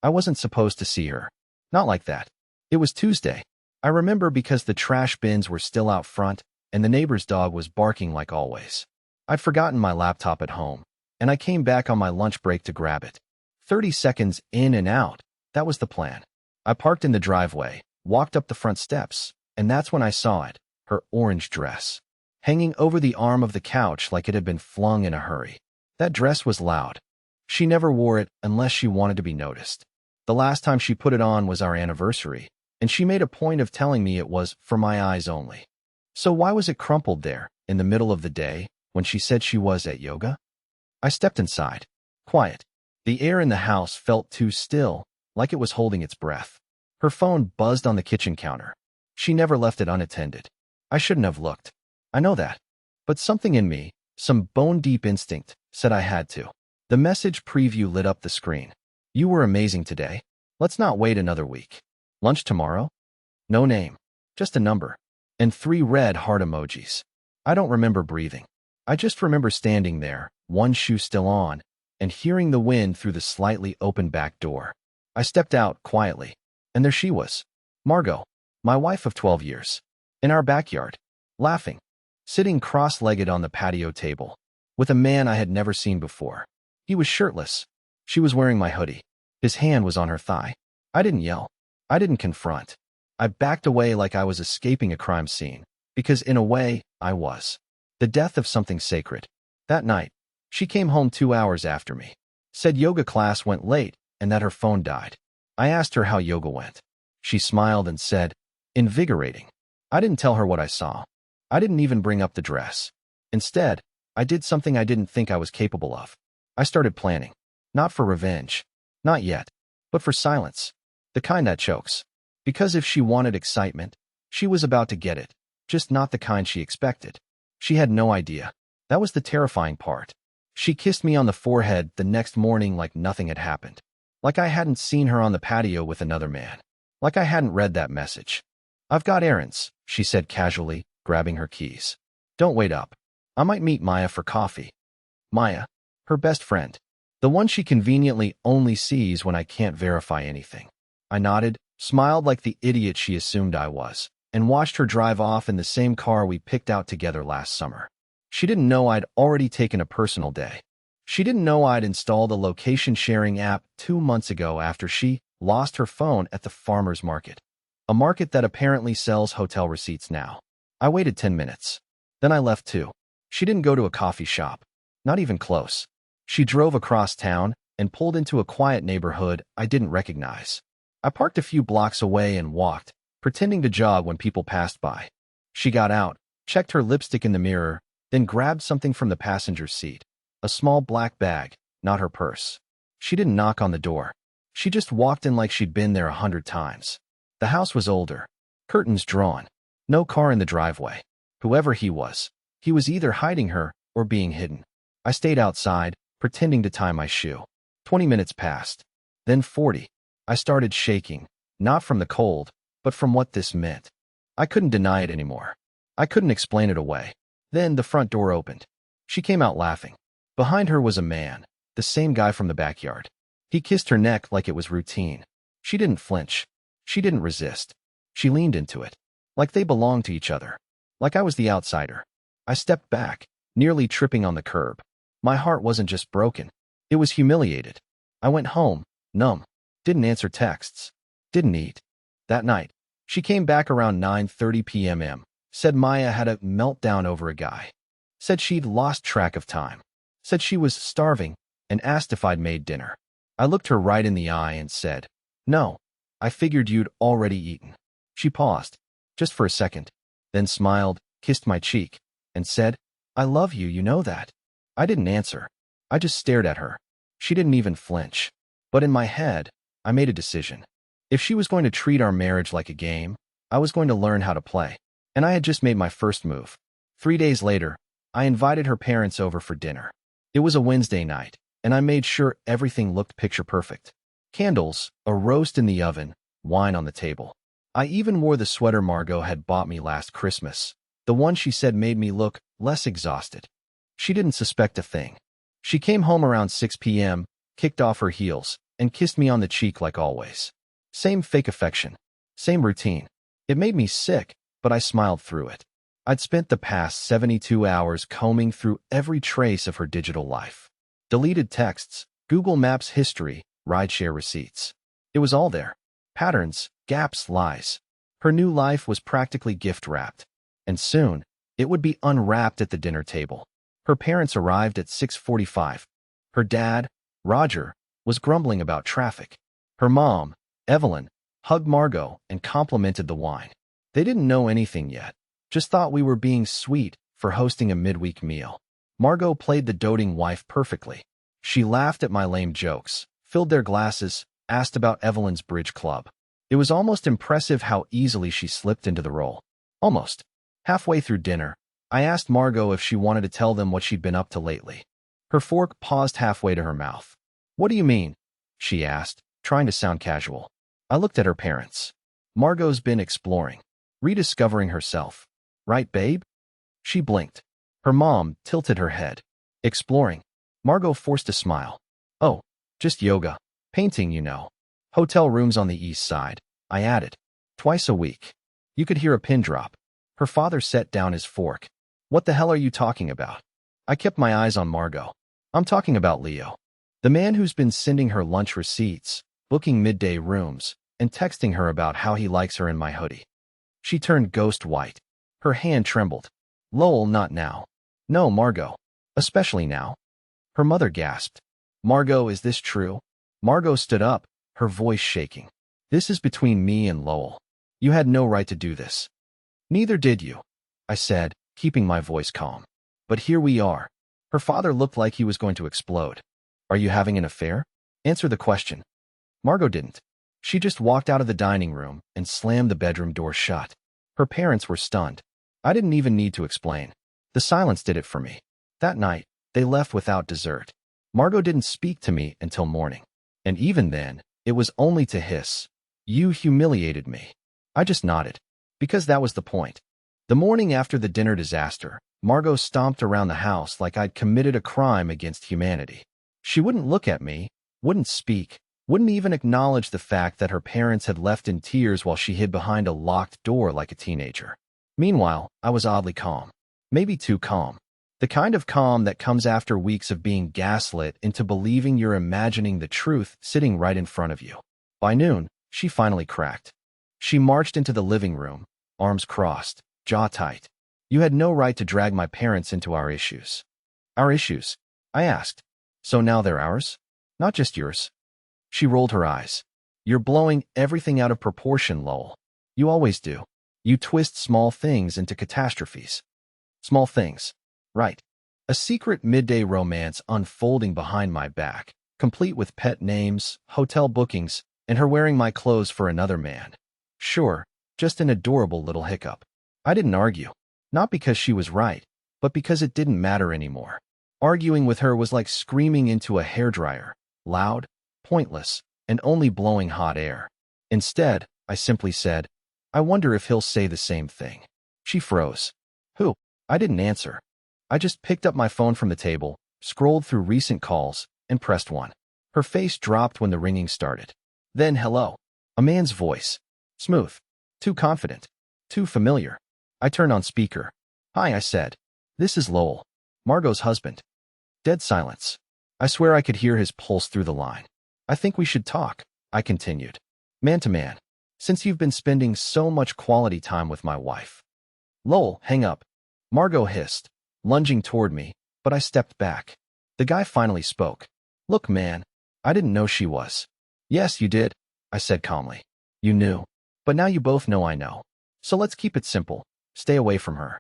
I wasn't supposed to see her. Not like that. It was Tuesday. I remember because the trash bins were still out front, and the neighbor's dog was barking like always. I'd forgotten my laptop at home, and I came back on my lunch break to grab it. 30 seconds in and out. That was the plan. I parked in the driveway, walked up the front steps, and that's when I saw it, her orange dress, hanging over the arm of the couch like it had been flung in a hurry. That dress was loud. She never wore it unless she wanted to be noticed. The last time she put it on was our anniversary, and she made a point of telling me it was for my eyes only. So why was it crumpled there, in the middle of the day, when she said she was at yoga? I stepped inside. Quiet. The air in the house felt too still, like it was holding its breath. Her phone buzzed on the kitchen counter. She never left it unattended. I shouldn't have looked. I know that. But something in me, some bone-deep instinct, said I had to. The message preview lit up the screen. You were amazing today. Let's not wait another week. Lunch tomorrow? No name. Just a number. And 3 red heart emojis. I don't remember breathing. I just remember standing there, one shoe still on, and hearing the wind through the slightly open back door. I stepped out quietly, and there she was. Margot, my wife of 12 years. In our backyard. Laughing. Sitting cross-legged on the patio table. With a man I had never seen before. He was shirtless. She was wearing my hoodie. His hand was on her thigh. I didn't yell. I didn't confront. I backed away like I was escaping a crime scene, because in a way, I was. The death of something sacred. That night, she came home 2 hours after me. Said yoga class went late and that her phone died. I asked her how yoga went. She smiled and said, invigorating. I didn't tell her what I saw. I didn't even bring up the dress. Instead, I did something I didn't think I was capable of. I started planning. Not for revenge. Not yet. But for silence. The kind that chokes. Because if she wanted excitement, she was about to get it. Just not the kind she expected. She had no idea. That was the terrifying part. She kissed me on the forehead the next morning like nothing had happened. Like I hadn't seen her on the patio with another man. Like I hadn't read that message. I've got errands, she said casually, grabbing her keys. Don't wait up. I might meet Maya for coffee. Maya, her best friend. The one she conveniently only sees when I can't verify anything. I nodded, smiled like the idiot she assumed I was, and watched her drive off in the same car we picked out together last summer. She didn't know I'd already taken a personal day. She didn't know I'd installed a location-sharing app 2 months ago after she lost her phone at the farmer's market. A market that apparently sells hotel receipts now. I waited 10 minutes. Then I left too. She didn't go to a coffee shop. Not even close. She drove across town and pulled into a quiet neighborhood I didn't recognize. I parked a few blocks away and walked, pretending to jog when people passed by. She got out, checked her lipstick in the mirror, then grabbed something from the passenger seat. A small black bag, not her purse. She didn't knock on the door. She just walked in like she'd been there 100 times. The house was older. Curtains drawn. No car in the driveway. Whoever he was either hiding her or being hidden. I stayed outside, pretending to tie my shoe. 20 minutes passed. Then 40. I started shaking, not from the cold, but from what this meant. I couldn't deny it anymore. I couldn't explain it away. Then the front door opened. She came out laughing. Behind her was a man, the same guy from the backyard. He kissed her neck like it was routine. She didn't flinch. She didn't resist. She leaned into it. Like they belonged to each other. Like I was the outsider. I stepped back, nearly tripping on the curb. My heart wasn't just broken. It was humiliated. I went home, numb. Didn't answer texts. Didn't eat. That night, she came back around 9:30 p.m. Said Maya had a meltdown over a guy. Said she'd lost track of time. Said she was starving and asked if I'd made dinner. I looked her right in the eye and said, no, I figured you'd already eaten. She paused, just for a second, then smiled, kissed my cheek, and said, I love you, you know that. I didn't answer. I just stared at her. She didn't even flinch. But in my head, I made a decision. If she was going to treat our marriage like a game, I was going to learn how to play. And I had just made my first move. 3 days later, I invited her parents over for dinner. It was a Wednesday night, and I made sure everything looked picture perfect. Candles, a roast in the oven, wine on the table. I even wore the sweater Margot had bought me last Christmas, the one she said made me look less exhausted. She didn't suspect a thing. She came home around 6 p.m., kicked off her heels, and kissed me on the cheek like always. Same fake affection. Same routine. It made me sick, but I smiled through it. I'd spent the past 72 hours combing through every trace of her digital life. Deleted texts, Google Maps history, rideshare receipts. It was all there. Patterns, gaps, lies. Her new life was practically gift-wrapped. And soon, it would be unwrapped at the dinner table. Her parents arrived at 6:45. Her dad, Roger, was grumbling about traffic. Her mom, Evelyn, hugged Margot and complimented the wine. They didn't know anything yet, just thought we were being sweet for hosting a midweek meal. Margot played the doting wife perfectly. She laughed at my lame jokes, filled their glasses, asked about Evelyn's bridge club. It was almost impressive how easily she slipped into the role. Almost. Halfway through dinner, I asked Margot if she wanted to tell them what she'd been up to lately. Her fork paused halfway to her mouth. "What do you mean?" she asked, trying to sound casual. I looked at her parents. Margot's been exploring, rediscovering herself. Right, babe? She blinked. Her mom tilted her head. Exploring. Margot forced a smile. "Oh, just yoga. Painting, you know. Hotel rooms on the east side," I added. "Twice a week." You could hear a pin drop. Her father set down his fork. "What the hell are you talking about?" I kept my eyes on Margot. "I'm talking about Leo. The man who's been sending her lunch receipts, booking midday rooms, and texting her about how he likes her in my hoodie." She turned ghost white. Her hand trembled. "Lowell, not now." "No, Margot. Especially now." Her mother gasped. "Margot, is this true?" Margot stood up, her voice shaking. "This is between me and Lowell. You had no right to do this." "Neither did you," I said, keeping my voice calm. "But here we are." Her father looked like he was going to explode. "Are you having an affair? Answer the question." Margot didn't. She just walked out of the dining room and slammed the bedroom door shut. Her parents were stunned. I didn't even need to explain. The silence did it for me. That night, they left without dessert. Margot didn't speak to me until morning. And even then, it was only to hiss, "You humiliated me." I just nodded. Because that was the point. The morning after the dinner disaster, Margot stomped around the house like I'd committed a crime against humanity. She wouldn't look at me, wouldn't speak, wouldn't even acknowledge the fact that her parents had left in tears while she hid behind a locked door like a teenager. Meanwhile, I was oddly calm. Maybe too calm. The kind of calm that comes after weeks of being gaslit into believing you're imagining the truth sitting right in front of you. By noon, she finally cracked. She marched into the living room, arms crossed, jaw tight. "You had no right to drag my parents into our issues." "Our issues?" I asked. "So now they're ours? Not just yours?" She rolled her eyes. "You're blowing everything out of proportion, Lowell. You always do. You twist small things into catastrophes." Small things. Right. A secret midday romance unfolding behind my back, complete with pet names, hotel bookings, and her wearing my clothes for another man. Sure, just an adorable little hiccup. I didn't argue. Not because she was right, but because it didn't matter anymore. Arguing with her was like screaming into a hairdryer, loud, pointless, and only blowing hot air. Instead, I simply said, "I wonder if he'll say the same thing." She froze. "Who?" I didn't answer. I just picked up my phone from the table, scrolled through recent calls, and pressed 1. Her face dropped when the ringing started. Then hello. A man's voice. Smooth. Too confident. Too familiar. I turned on speaker. "Hi," I said. "This is Lowell. Margot's husband." Dead silence. I swear I could hear his pulse through the line. "I think we should talk," I continued. "Man to man. Since you've been spending so much quality time with my wife." "Lowell, hang up." Margot hissed, lunging toward me, but I stepped back. The guy finally spoke. "Look, man, I didn't know she was." "Yes, you did," I said calmly. "You knew. But now you both know I know. So let's keep it simple. Stay away from her."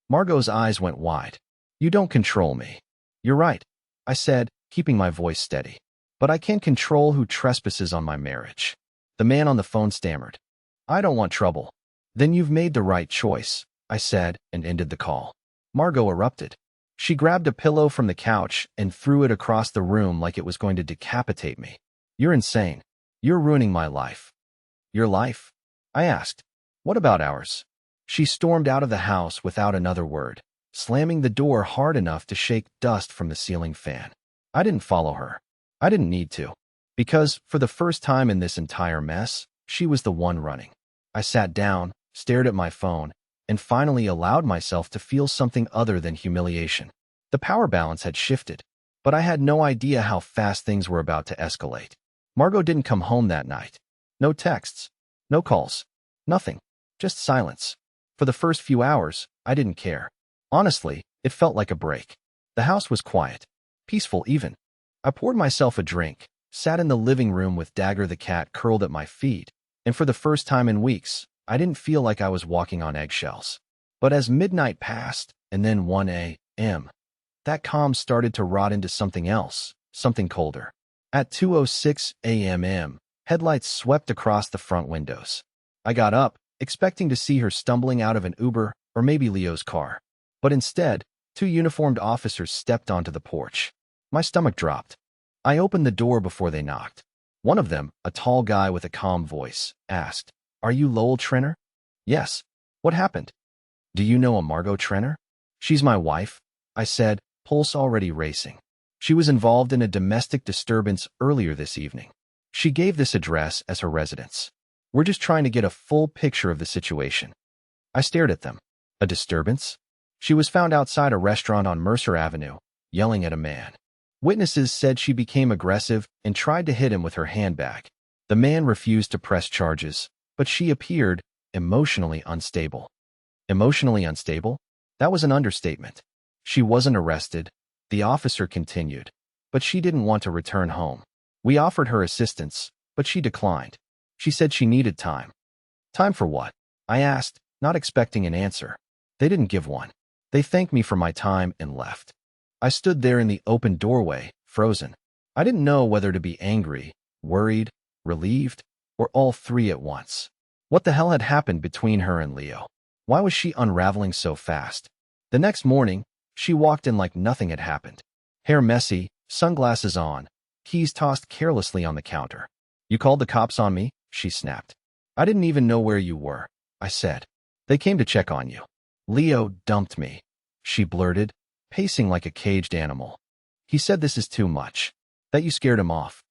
Margot's eyes went wide. "You don't control me." "You're right," I said, keeping my voice steady. "But I can control who trespasses on my marriage." The man on the phone stammered. "I don't want trouble." "Then you've made the right choice," I said, and ended the call. Margot erupted. She grabbed a pillow from the couch and threw it across the room like it was going to decapitate me. "You're insane. You're ruining my life." "Your life?" I asked. "What about ours?" She stormed out of the house without another word, slamming the door hard enough to shake dust from the ceiling fan. I didn't follow her. I didn't need to. Because, for the first time in this entire mess, she was the one running. I sat down, stared at my phone, and finally allowed myself to feel something other than humiliation. The power balance had shifted, but I had no idea how fast things were about to escalate. Margot didn't come home that night. No texts, no calls, nothing, just silence. For the first few hours, I didn't care. Honestly, it felt like a break. The house was quiet, peaceful even. I poured myself a drink, sat in the living room with Dagger the cat curled at my feet, and for the first time in weeks, I didn't feel like I was walking on eggshells. But as midnight passed, and then 1 a.m., that calm started to rot into something else, something colder. At 2:06 a.m., headlights swept across the front windows. I got up, expecting to see her stumbling out of an Uber or maybe Leo's car. But instead, 2 uniformed officers stepped onto the porch. My stomach dropped. I opened the door before they knocked. One of them, a tall guy with a calm voice, asked, "Are you Lowell Trenner?" "Yes." "What happened?" "Do you know a Margot Trenner?" "She's my wife," I said, pulse already racing. "She was involved in a domestic disturbance earlier this evening. She gave this address as her residence. We're just trying to get a full picture of the situation." I stared at them. A disturbance? She was found outside a restaurant on Mercer Avenue, yelling at a man. Witnesses said she became aggressive and tried to hit him with her handbag. The man refused to press charges, but she appeared emotionally unstable. Emotionally unstable? That was an understatement. She wasn't arrested, the officer continued, but she didn't want to return home. We offered her assistance, but she declined. She said she needed time. Time for what? I asked, not expecting an answer. They didn't give one. They thanked me for my time and left. I stood there in the open doorway, frozen. I didn't know whether to be angry, worried, relieved, or all three at once. What the hell had happened between her and Leo? Why was she unraveling so fast? The next morning, she walked in like nothing had happened. Hair messy, sunglasses on, keys tossed carelessly on the counter. "You called the cops on me?" she snapped. "I didn't even know where you were," I said. "They came to check on you." "Leo dumped me," she blurted, pacing like a caged animal. "He said this is too much. That you scared him off."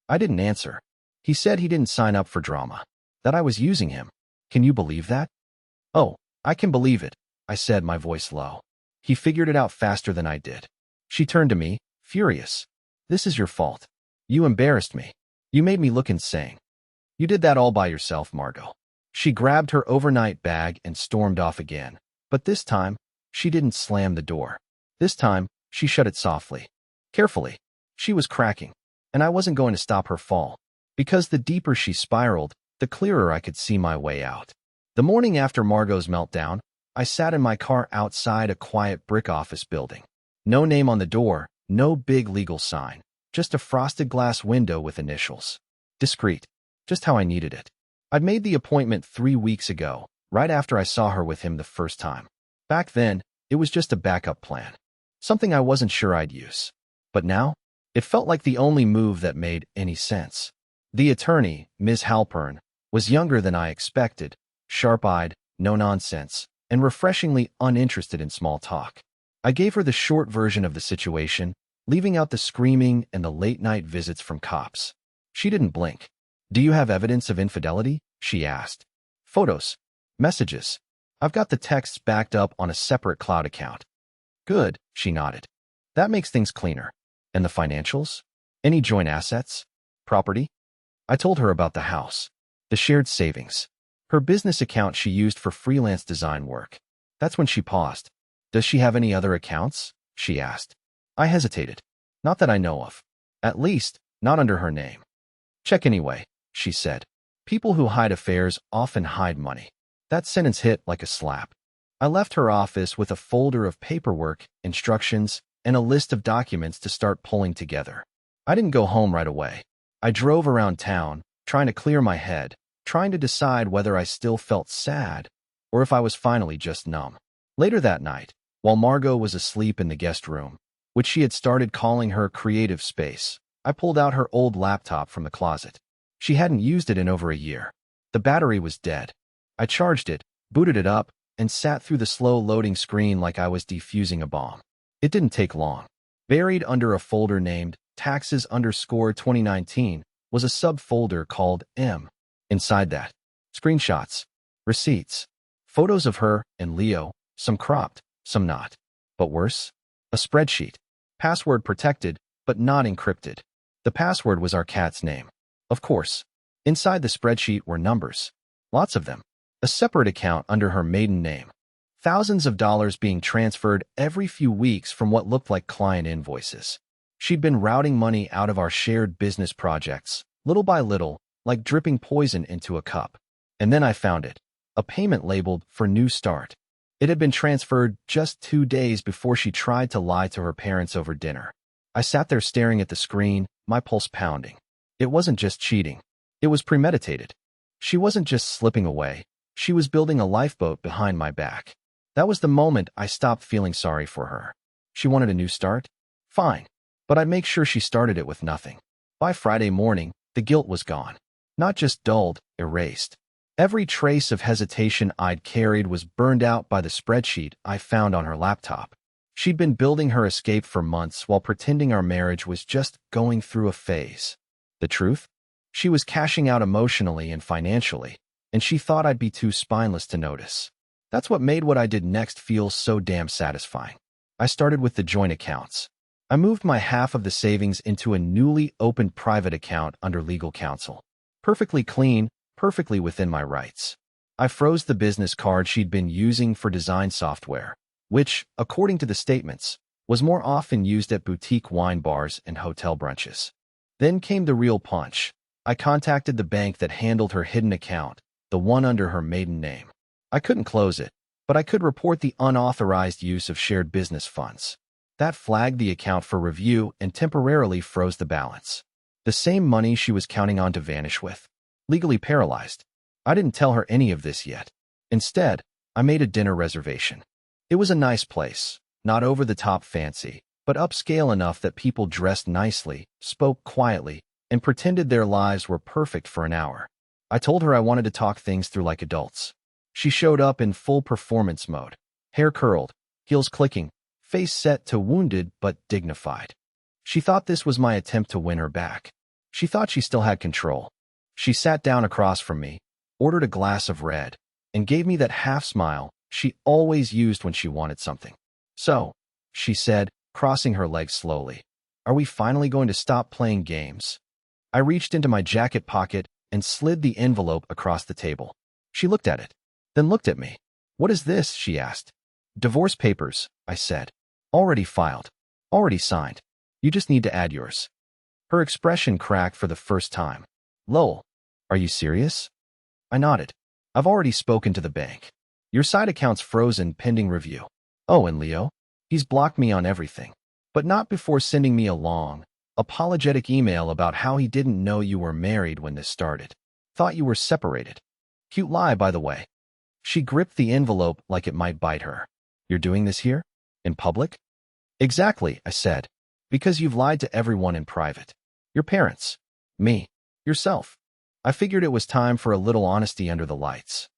I didn't answer. He said he didn't sign up for drama. That I was using him. Can you believe that? "Oh, I can believe it," I said, my voice low. "He figured it out faster than I did." She turned to me, furious. "This is your fault. You embarrassed me. You made me look insane. You did that all by yourself, Margot." She grabbed her overnight bag and stormed off again. But this time, she didn't slam the door. This time, she shut it softly. Carefully. She was cracking, and I wasn't going to stop her fall. Because the deeper she spiraled, the clearer I could see my way out. The morning after Margot's meltdown, I sat in my car outside a quiet brick office building. No name on the door, no big legal sign, just a frosted glass window with initials. Discreet, just how I needed it. I'd made the appointment 3 weeks ago, right after I saw her with him the first time. Back then, it was just a backup plan. Something I wasn't sure I'd use. But now, it felt like the only move that made any sense. The attorney, Ms. Halpern, was younger than I expected, sharp-eyed, no-nonsense, and refreshingly uninterested in small talk. I gave her the short version of the situation, leaving out the screaming and the late-night visits from cops. She didn't blink. "Do you have evidence of infidelity?" she asked. "Photos. Messages. I've got the texts backed up on a separate cloud account." "Good," she nodded. "That makes things cleaner. And the financials? Any joint assets? Property?" I told her about the house, the shared savings, her business account she used for freelance design work. That's when she paused. "Does she have any other accounts?" she asked. I hesitated. "Not that I know of. At least, not under her name." "Check anyway," she said. "People who hide affairs often hide money." That sentence hit like a slap. I left her office with a folder of paperwork, instructions, and a list of documents to start pulling together. I didn't go home right away. I drove around town, trying to clear my head, trying to decide whether I still felt sad or if I was finally just numb. Later that night, while Margot was asleep in the guest room, which she had started calling her creative space, I pulled out her old laptop from the closet. She hadn't used it in over a year. The battery was dead. I charged it, booted it up, and sat through the slow loading screen like I was defusing a bomb. It didn't take long. Buried under a folder named Taxes _2019 was a subfolder called M. Inside that, screenshots, receipts, photos of her and Leo, some cropped, some not. But worse, a spreadsheet. Password protected, but not encrypted. The password was our cat's name. Of course. Inside the spreadsheet were numbers. Lots of them. A separate account under her maiden name. Thousands of dollars being transferred every few weeks from what looked like client invoices. She'd been routing money out of our shared business projects, little by little, like dripping poison into a cup. And then I found it. A payment labeled for New Start. It had been transferred just 2 days before she tried to lie to her parents over dinner. I sat there staring at the screen, my pulse pounding. It wasn't just cheating. It was premeditated. She wasn't just slipping away. She was building a lifeboat behind my back. That was the moment I stopped feeling sorry for her. She wanted a new start? Fine. But I'd make sure she started it with nothing. By Friday morning, the guilt was gone. Not just dulled, erased. Every trace of hesitation I'd carried was burned out by the spreadsheet I found on her laptop. She'd been building her escape for months while pretending our marriage was just going through a phase. The truth? She was cashing out emotionally and financially, and she thought I'd be too spineless to notice. That's what made what I did next feel so damn satisfying. I started with the joint accounts. I moved my half of the savings into a newly opened private account under legal counsel. Perfectly clean, perfectly within my rights. I froze the business card she'd been using for design software, which, according to the statements, was more often used at boutique wine bars and hotel brunches. Then came the real punch. I contacted the bank that handled her hidden account, the one under her maiden name. I couldn't close it, but I could report the unauthorized use of shared business funds. That flagged the account for review and temporarily froze the balance. The same money she was counting on to vanish with. Legally paralyzed. I didn't tell her any of this yet. Instead, I made a dinner reservation. It was a nice place, not over-the-top fancy, but upscale enough that people dressed nicely, spoke quietly, and pretended their lives were perfect for an hour. I told her I wanted to talk things through like adults. She showed up in full performance mode. Hair curled, heels clicking, face set to wounded but dignified. She thought this was my attempt to win her back. She thought she still had control. She sat down across from me, ordered a glass of red, and gave me that half-smile she always used when she wanted something. "So," she said, crossing her legs slowly, "are we finally going to stop playing games?" I reached into my jacket pocket and slid the envelope across the table. She looked at it, then looked at me. "What is this?" she asked. "Divorce papers," I said. "Already filed. Already signed. You just need to add yours." Her expression cracked for the first time. "Lowell, are you serious?" I nodded. "I've already spoken to the bank. Your side account's frozen pending review. Oh, and Leo? He's blocked me on everything. But not before sending me a long, apologetic email about how he didn't know you were married when this started. Thought you were separated. Cute lie, by the way." She gripped the envelope like it might bite her. "You're doing this here? In public?" "Exactly," I said. "Because you've lied to everyone in private. Your parents. Me. Yourself. I figured it was time for a little honesty under the lights."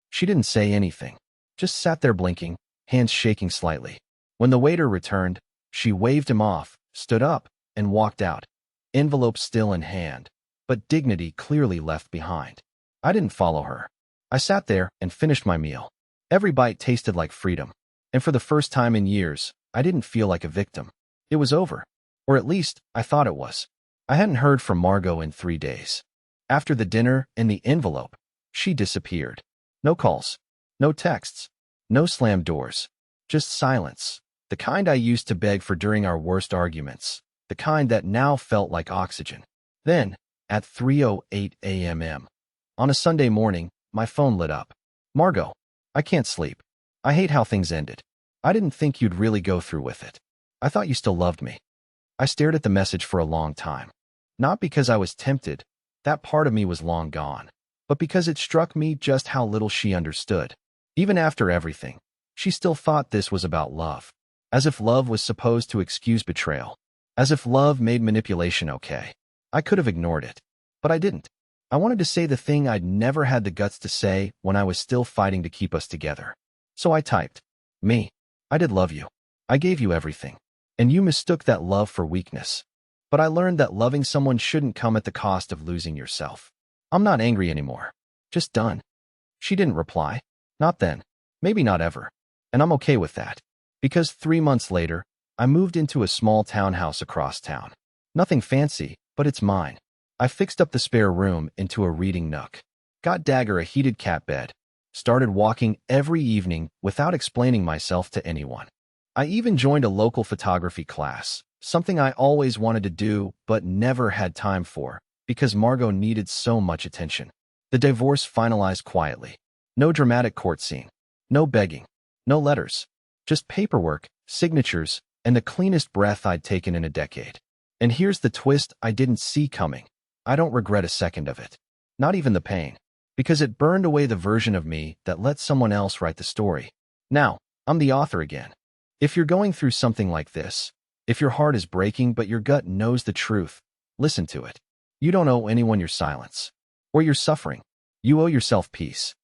She didn't say anything. Just sat there blinking, hands shaking slightly. When the waiter returned, she waved him off, stood up, and walked out. Envelope still in hand, but dignity clearly left behind. I didn't follow her. I sat there and finished my meal. Every bite tasted like freedom. And for the first time in years, I didn't feel like a victim. It was over. Or at least, I thought it was. I hadn't heard from Margot in 3 days. After the dinner and the envelope, she disappeared. No calls. No texts. No slammed doors. Just silence. The kind I used to beg for during our worst arguments. The kind that now felt like oxygen. Then, at 3:08 a.m. on a Sunday morning, my phone lit up. "Margot, I can't sleep. I hate how things ended. I didn't think you'd really go through with it. I thought you still loved me." I stared at the message for a long time. Not because I was tempted, that part of me was long gone, but because it struck me just how little she understood. Even after everything, she still thought this was about love. As if love was supposed to excuse betrayal. As if love made manipulation okay. I could have ignored it, but I didn't. I wanted to say the thing I'd never had the guts to say when I was still fighting to keep us together. So I typed, "Me. I did love you. I gave you everything. And you mistook that love for weakness. But I learned that loving someone shouldn't come at the cost of losing yourself. I'm not angry anymore. Just done. She didn't reply. Not then. Maybe not ever. And I'm okay with that. Because 3 months later, I moved into a small townhouse across town. Nothing fancy, but it's mine. I fixed up the spare room into a reading nook. Got Dagger a heated cat bed. Started walking every evening without explaining myself to anyone. I even joined a local photography class, something I always wanted to do but never had time for, because Margot needed so much attention. The divorce finalized quietly. No dramatic court scene. No begging. No letters. Just paperwork, signatures, and the cleanest breath I'd taken in a decade. And here's the twist I didn't see coming. I don't regret a second of it. Not even the pain. Because it burned away the version of me that let someone else write the story. Now, I'm the author again. If you're going through something like this, if your heart is breaking but your gut knows the truth, listen to it. You don't owe anyone your silence. Or your suffering. You owe yourself peace.